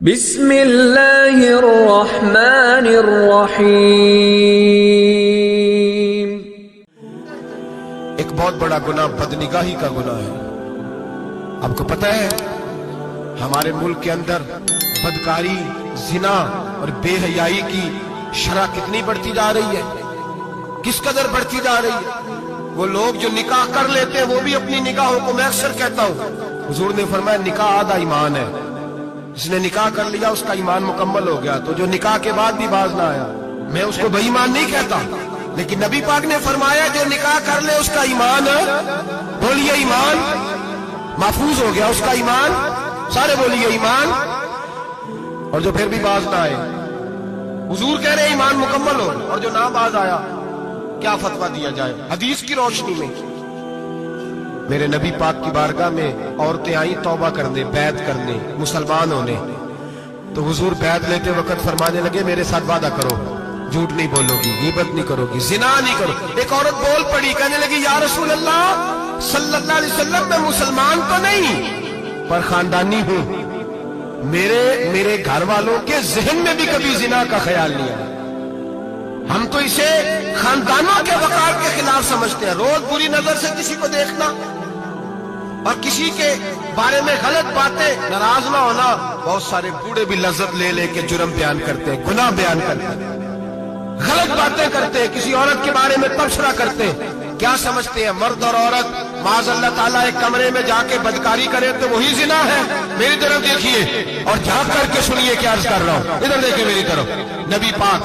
بسم اللہ الرحمن الرحیم۔ ایک بہت بڑا گناہ بدنگاہی کا گناہ ہے۔ آپ کو پتہ ہے ہمارے ملک کے اندر بدکاری، زنا اور بے حیائی کی شرح کتنی بڑھتی جا رہی ہے، کس قدر بڑھتی جا رہی ہے۔ وہ لوگ جو نکاح کر لیتے ہیں وہ بھی اپنی نکاحوں کو، میں اکثر کہتا ہوں، حضور نے فرمایا نکاح آدھا ایمان ہے، جس نے نکاح کر لیا اس کا ایمان مکمل ہو گیا۔ تو جو نکاح کے بعد بھی باز نہ آیا، میں اس کو بے ایمان نہیں کہتا، لیکن نبی پاک نے فرمایا جو نکاح کر لے اس کا ایمان، بولیے ایمان محفوظ ہو گیا، اس کا ایمان، سارے بولیے ایمان۔ اور جو پھر بھی باز نہ آئے، حضور کہہ رہے ایمان مکمل ہو، اور جو نہ باز آیا کیا فتویٰ دیا جائے حدیث کی روشنی میں؟ میرے نبی پاک کی بارگاہ میں عورتیں آئیں توبہ کرنے، بیعت کرنے، مسلمان ہونے، تو حضور بیعت لیتے وقت فرمانے لگے میرے ساتھ وعدہ کرو، جھوٹ نہیں بولو گی، غیبت نہیں کرو گی، زنا نہیں کرو۔ ایک عورت بول پڑی، کہنے لگی یا رسول اللہ صلی اللہ علیہ وسلم میں مسلمان تو نہیں پر خاندانی ہوں، میرے گھر والوں کے ذہن میں بھی کبھی زنا کا خیال نہیں آیا، ہم تو اسے خاندانوں کے وقار کے خلاف سمجھتے ہیں۔ روز بری نظر سے کسی کو دیکھنا اور کسی کے بارے میں غلط باتیں، ناراض نہ ہونا۔ بہت سارے بوڑھے بھی لذت لے لے کے جرم بیان کرتے ہیں، گناہ بیان کرتے ہیں، غلط باتیں کرتے ہیں، کسی عورت کے بارے میں تبصرہ کرتے ہیں۔ کیا سمجھتے ہیں مرد اور عورت معاذ اللہ تعالیٰ ایک کمرے میں جا کے بدکاری کرے تو وہی زنا ہے؟ میری طرف دیکھیے اور جا کر کے سنیے کیا عرض کر رہا ہوں، ادھر دیکھیں میری طرف۔ نبی پاک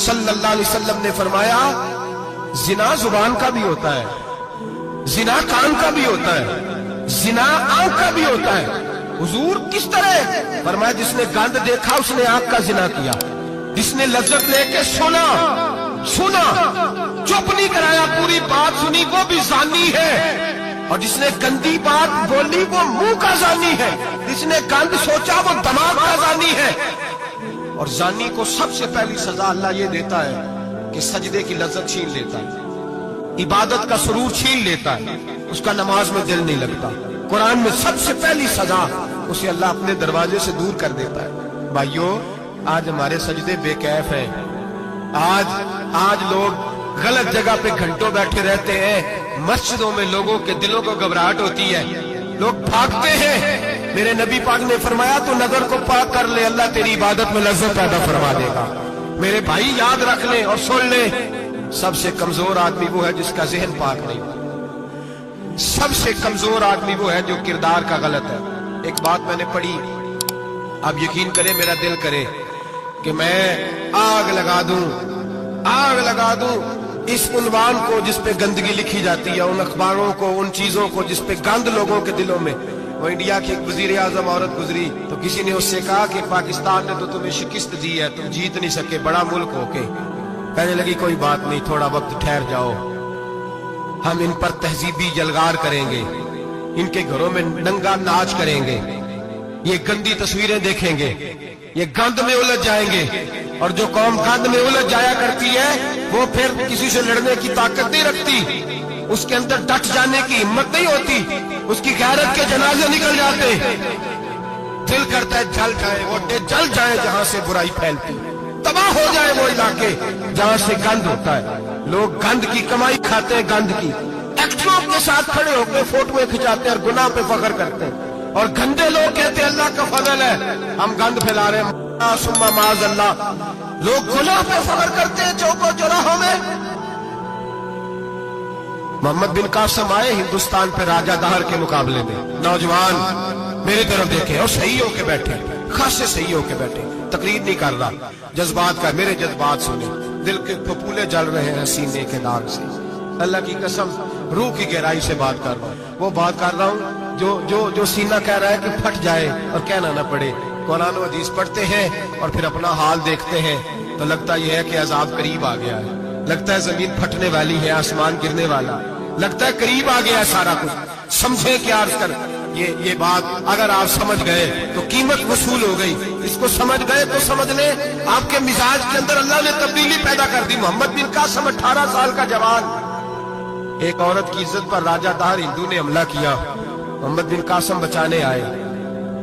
صلی اللہ علیہ وسلم نے فرمایا زنا زبان کا بھی ہوتا ہے، زنا کان کا بھی ہوتا ہے، زنا آنکھ کا بھی ہوتا ہے۔ حضور کس طرح؟ فرمایا جس نے گند دیکھا اس نے آنکھ کا زنا کیا، جس نے لذت لے کے سنا چپ نہیں کرایا، پوری بات سنی، وہ بھی زانی ہے، اور جس نے گندی بات بولی وہ منہ کا زانی ہے، جس نے گند سوچا وہ دماغ کا زانی ہے۔ اور زانی کو سب سے پہلی سزا اللہ یہ دیتا ہے کہ سجدے کی لذت چھین لیتا ہے، عبادت کا سرور چھین لیتا ہے، اس کا نماز میں دل نہیں لگتا۔ قرآن میں سب سے پہلی سزا اسے اللہ اپنے دروازے سے دور کر دیتا ہے۔ بھائیو آج ہمارے سجدے بے کیف ہیں، آج لوگ غلط جگہ پہ گھنٹوں بیٹھے رہتے ہیں، مسجدوں میں لوگوں کے دلوں کو گھبراہٹ ہوتی ہے، لوگ بھاگتے ہیں۔ میرے نبی پاک نے فرمایا تو نظر کو پاک کر لے، اللہ تیری عبادت میں لذت پیدا فرما دے گا۔ میرے بھائی یاد رکھ لیں اور سن لیں، سب سے کمزور آدمی وہ ہے جس کا ذہن پاک نہیں، سب سے کمزور آدمی وہ ہے جو کردار کا غلط ہے۔ ایک بات میں نے پڑھی، آپ یقین کریں میرا دل کرے کہ میں آگ لگا دوں اس عنوان کو جس پہ گندگی لکھی جاتی ہے، ان اخباروں کو، ان چیزوں کو جس پہ گند لوگوں کے دلوں میں۔ وہ انڈیا کی ایک وزیر اعظم عورت گزری تو کسی نے اس سے کہا کہ پاکستان نے تو تمہیں شکست دی ہے، تم جیت نہیں سکے بڑا ملک ہو کے۔ کہنے لگی کوئی بات نہیں، تھوڑا وقت ٹھہر جاؤ، ہم ان پر تہذیبی جلگار کریں گے، ان کے گھروں میں ننگا ناچ کریں گے، یہ گندی تصویریں دیکھیں گے، یہ گند میں الجھ جائیں گے۔ اور جو قوم گند میں الجھ جایا کرتی ہے وہ پھر کسی سے لڑنے کی طاقت نہیں رکھتی، اس کے اندر ڈٹ جانے کی ہمت نہیں ہوتی، اس کی غیرت کے جنازے نکل جاتے، دل کرتا ہے جل جائے وہ جل جائے جہاں سے برائی پھیلتی، تباہ ہو جائے وہ علاقے جہاں سے گند ہوتا ہے۔ لوگ گند کی کمائی کھاتے ہیں، گند کی ایکٹروں کے ساتھ کھڑے ہو کے فوٹویں کھچاتے ہیں اور گناہ پہ فخر کرتے ہیں، اور گندے لوگ کہتے ہیں اللہ کا فضل ہے ہم گند پھیلا رہے ہیں، ثم معاذ اللہ۔ لوگ گناہ پہ فخر کرتے ہیں چوکوں چوراہوں میں۔ محمد بن قاسم آئے ہندوستان پہ راجہ دہر کے مقابلے میں، نوجوان میری طرف دیکھیں اور صحیح ہو کے بیٹھے، خاصے صحیح ہو کے بیٹھے، تقریر نہیں کر رہا، جذبات کا، میرے جذبات سنیں، دل کے پھپولے جل رہے ہیں سینے کے داغ سے، اللہ کی قسم روح کی گہرائی سے بات کر رہا ہوں، وہ بات کر رہا ہوں جو سینہ کہہ رہا ہے کہ پھٹ جائے اور کہنا نہ پڑے۔ قرآن و حدیث پڑھتے ہیں اور پھر اپنا حال دیکھتے ہیں تو لگتا یہ ہے کہ عذاب قریب آ گیا ہے، لگتا ہے زمین پھٹنے والی ہے، آسمان گرنے والا، لگتا ہے قریب آ گیا سارا کچھ۔ سمجھے کیا عرض کر یہ بات اگر آپ سمجھ گئے تو قیمت وصول ہو گئی، اس کو سمجھ گئے تو سمجھ لیں آپ کے مزاج کے اندر اللہ نے تبدیلی پیدا کر دی۔ محمد بن قاسم 18 سال کا جوان، ایک عورت کی عزت پر راجہ دہر ہندو نے حملہ کیا، محمد بن قاسم بچانے آئے،